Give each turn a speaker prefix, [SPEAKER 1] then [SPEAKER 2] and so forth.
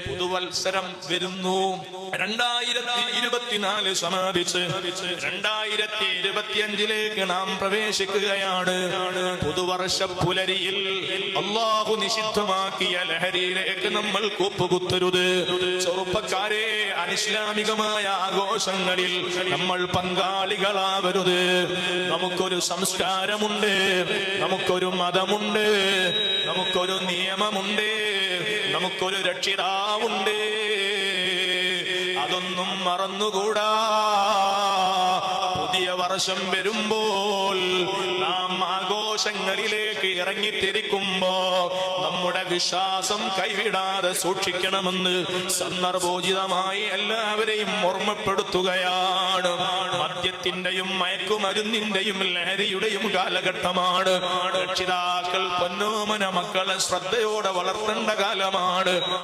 [SPEAKER 1] പുതുവത്സരം വരുന്നു. 2024 സമാപിച്ച് 2025 നാം പ്രവേശിക്കുകയാണ്. പുതുവർഷ പുലരിയിൽ അല്ലാഹു നിഷിദ്ധമാക്കിയ ലഹരിയിലേക്ക് നമ്മൾ കൂപ്പുകുത്തരുത്. ചെറുപ്പക്കാരെ, അനിസ്ലാമികമായ ആഘോഷങ്ങളിൽ നമ്മൾ പങ്കാളികളാവരുത്. നമുക്കൊരു സംസ്കാരമുണ്ട്, നമുക്കൊരു മതമുണ്ട്, നമുക്കൊരു നിയമമുണ്ട്, നമുക്കൊരു രക്ഷിതാവുണ്ട്. അതൊന്നും മറന്നുകൂടാ. പുതിയ വർഷം വരുമ്പോൾ നാം ആഘോഷങ്ങളിലേക്ക് ഇറങ്ങിത്തിരിക്കുമ്പോ നമ്മുടെ വിശ്വാസം കൈവിടാതെ സൂക്ഷിക്കണമെന്ന് സന്ദർഭോചിതമായി എല്ലാവരെയും ഓർമ്മപ്പെടുത്തുകയാണ്. മദ്യത്തിന്റെയും മയക്കുമരുന്നിന്റെയും ലഹരിയുടെയും കാലഘട്ടമാണ്. രക്ഷിതാക്കൾ പൊന്നോമന മക്കളെ ശ്രദ്ധയോടെ വളർത്തേണ്ട കാലമാണ്.